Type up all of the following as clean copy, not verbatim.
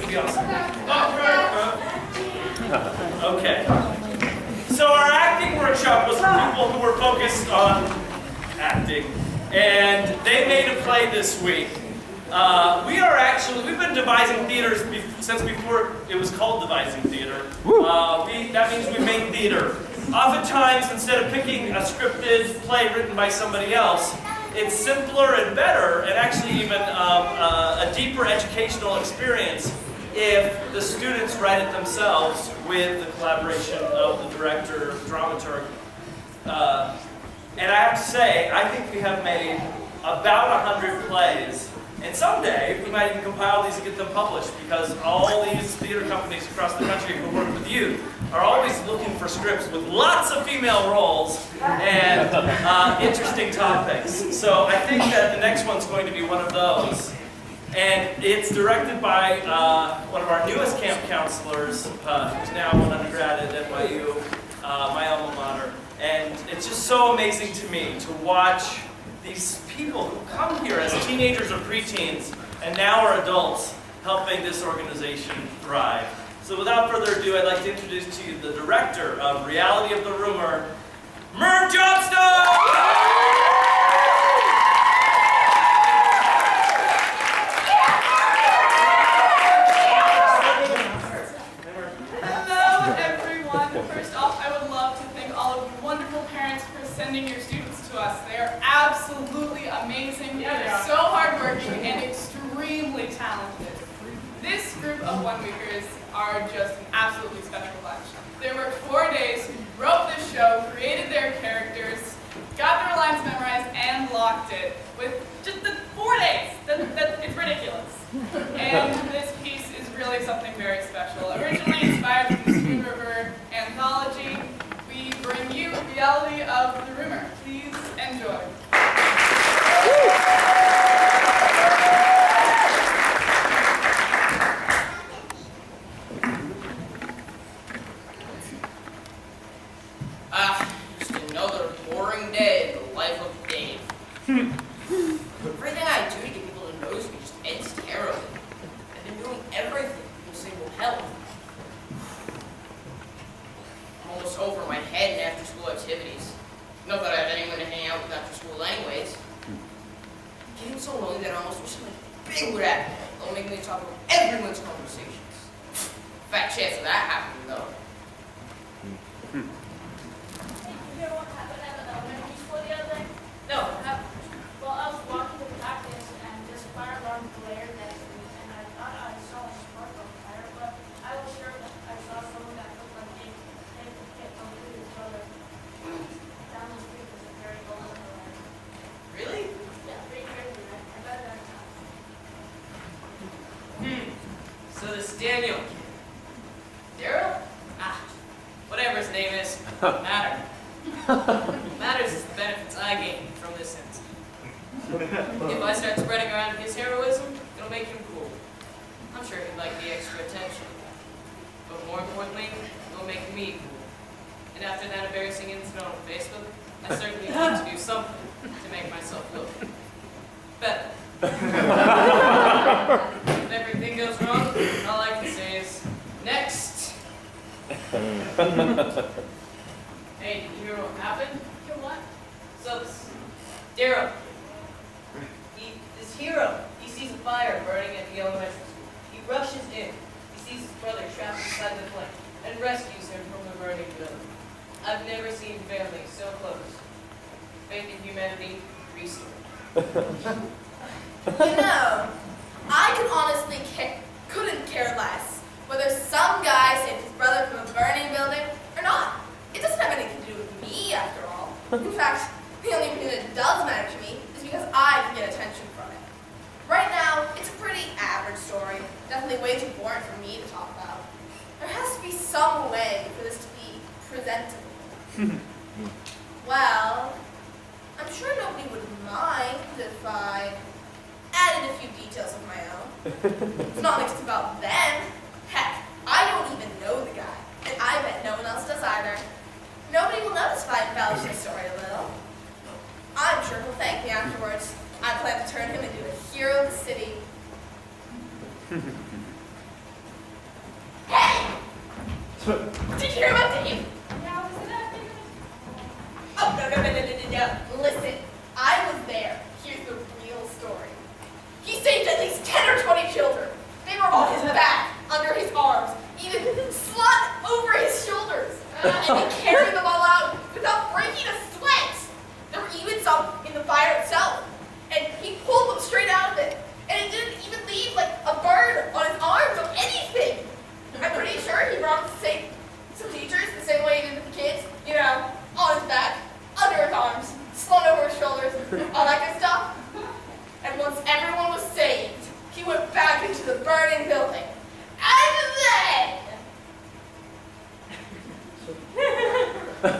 would be awesome. Okay. So our acting workshop was for people who were focused on acting, and they made a play this week. We've been devising theaters since before it was called devising theater. That means we make theater. Oftentimes, instead of picking a scripted play written by somebody else, it's simpler and better, and actually even a deeper educational experience if the students write it themselves with the collaboration of the director, dramaturg. And I have to say, I think we have made about 100 plays. And someday, we might even compile these and get them published, because all these theater companies across the country who work with youth are always looking for scripts with lots of female roles and interesting topics. So I think that the next one's going to be one of those. And it's directed by one of our newest camp counselors, who's now an undergrad at NYU, my alma mater. And it's just so amazing to me to watch these people who come here as teenagers or preteens and now are adults helping this organization thrive. So without further ado, I'd like to introduce to you the director of Reality of the Rumor, Merv Johnstone! Sending your students to us. They are absolutely amazing. They're so hardworking and extremely talented. This group of one-weekers are just an absolutely special bunch. They worked 4 days, wrote this show, created their characters, got their lines memorized, and locked it with just the 4 days. It's ridiculous. And this piece is really something very special. Originally inspired from the Spoon River anthology, we bring you Reality of the Rumor. Please enjoy. Just another boring day in the life of Dave. Everything I do to get people to notice me just ends terribly. I've been doing everything people say will help. I'm almost over my head in after-school activities. Not that I have anyone to hang out with after school anyways. I'm getting so lonely that I almost wish something big would happen. It'll make me talk about everyone's conversations. Fat chance of that happening, though. You hear what happened at the elementary school the other day? No, what happened? Well, I was walking to practice and this fire alarm blared next to me, and I thought I saw a spark on fire, but I was sure that I saw someone that looked like they hit over to each other. Down the street was a very old alarm. Really? Yeah, pretty crazy, right? I bet that So this Daniel. Daryl? Whatever his name is, doesn't matter. What matters is the benefits I gain from this incident. If I start spreading around his heroism, it'll make him cool. I'm sure he'd like the extra attention. But more importantly, it'll make me cool. And after that embarrassing incident on Facebook, I certainly need to do something to make myself look better. If everything goes wrong, all I can say is, next. Hey, did you hear what happened? Hear what? So, Daryl, this hero, he sees a fire burning at the elementary school. He rushes in. He sees his brother trapped inside the flame and rescues him from the burning building. I've never seen family so close. Faith in humanity restored. You know, I could honestly couldn't care less whether some guy saved his brother from a burning building or not. It doesn't have anything to do with me, after all. In fact, the only reason it does matter to me is because I can get attention from it. Right now, it's a pretty average story. Definitely way too boring for me to talk about. There has to be some way for this to be presentable. Well, I'm sure nobody would mind if I added a few details of my own. It's not like it's about them. Heck, I don't even know the guy, and I bet no one else does either. Nobody will notice if I embellish the story a little. I'm sure he'll thank me afterwards. I plan to turn him into a hero of the city. the burning building. And then... he put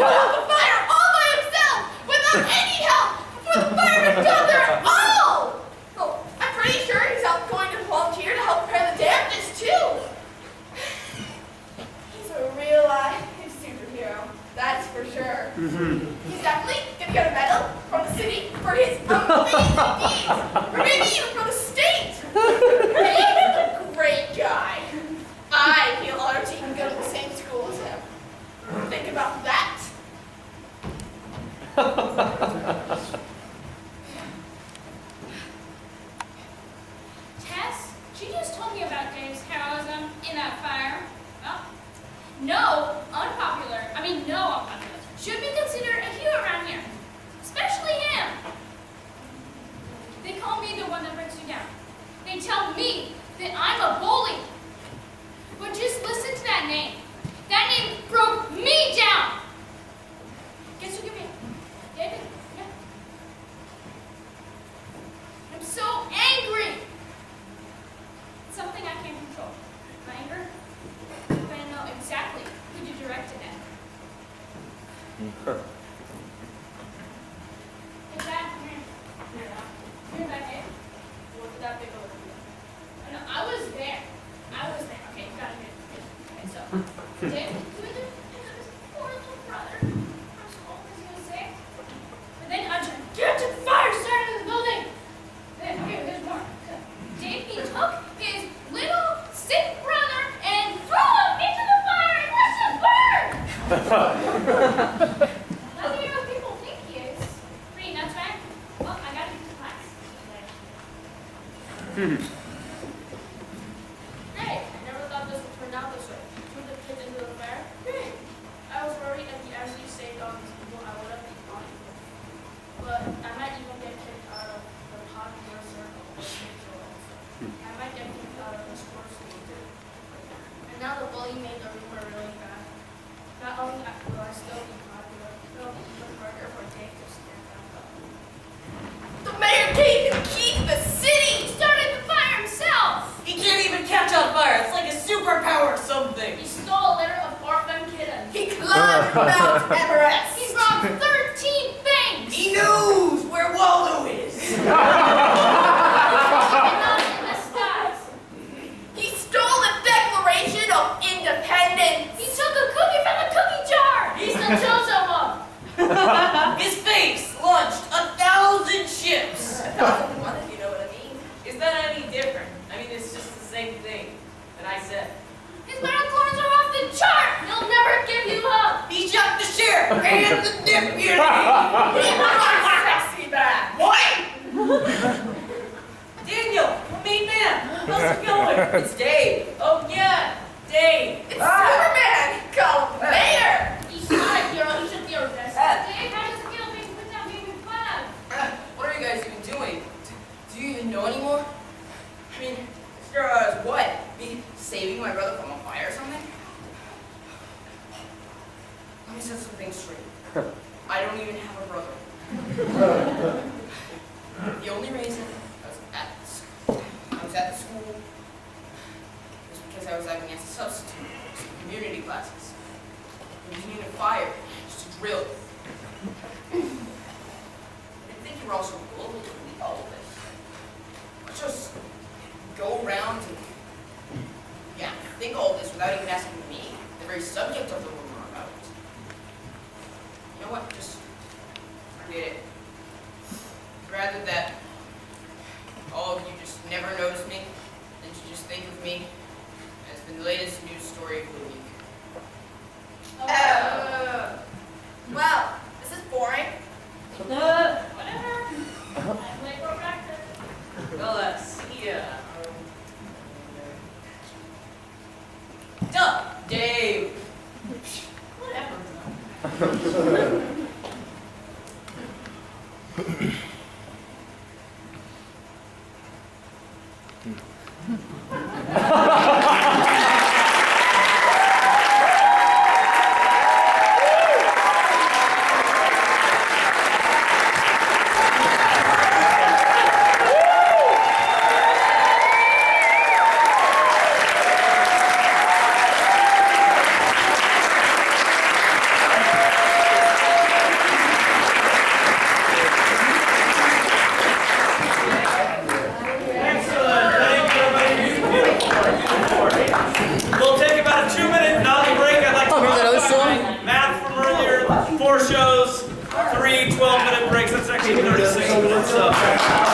out the fire all by himself, without any help, before the firemen got there at all! Oh, I'm pretty sure he's going to volunteer to help repair the damages, too. He's a real life superhero, that's for sure. He's definitely gonna get a medal from the city for his amazing deeds, or maybe even from the state. He's a great guy. I feel honored to even go to the same school as him. Think about that. Tess, she just told me about Dave's heroism in that fire. Well, no unpopular should be considered a hero around here, especially him. They call me the one that breaks you down. They tell me that I'm a bully. But just listen to that name. That name broke me down. Guess who gave me? David? Yeah. I'm so angry. It's something I can't control. My anger? But I know exactly who to direct it at. Is that here? You're that Dave? Look at that big old I know, I was there. Okay, you got it. Okay, so, Dave, who is it? His poor little brother from school was gonna say. But then a gigantic fire started in the building. Then, okay, there's more. Dave, he took his little sick brother and threw him into the fire and watched him burn! Let me know what people think he is. Pretty nuts, right? Well, I gotta get to class. Hey, I never thought this would turn out this way. Threw the kids into the fire. I was worried if he actually saved all these people, I would have been fine. But I might even get kicked out of the popular circle. I might get kicked out of the sports league too. And now the bully made the rumor really bad. Not only will I still be popular, it'll be even harder for Dave to stand back up. The mayor can't even keep the city! He started the fire himself! He can't even catch on fire. It's like a superpower or something. He stole a litter of orphan kittens. He climbed Mount Everest! He robbed 13 banks! He knows where Waldo is. Not in the skies. He stole the Declaration of Independence! He took a cookie from the cookie jar! He's the chosen one. His face launched 1,000 ships. 1001, if you know what I mean. Is that any different? I mean, it's just the same thing that I said. His unicorns are off the chart! He'll never give you up! He shot the sheriff and the deputy. He was sexy back! What? Daniel, main man, how's it going? It's Dave. Oh yeah, Dave. It's Superman! Call him the mayor! He's not a hero. He should be arrested. Dave, how does it feel being put down being fun of? What are you guys even doing? Do you even know anymore? I mean, as far as what? Me saving my brother from a fire or something? Let me set something straight. I don't even have a brother. The only reason I was at the school was because I was acting as a substitute for community classes. We needed a fire just to drill. I didn't think you were also global to lead all of this. Let's just go around and think all of this without even asking me, the very subject of the rumor about it. You know what? Just forget it. Rather that all of you just never notice me, than to just think of me as the latest news story of the week. Well, this is boring. Whatever. I'm late for practice. Well, see ya. Duh, Dave. Whatever. 12-minute breaks. That's actually 36 minutes. So.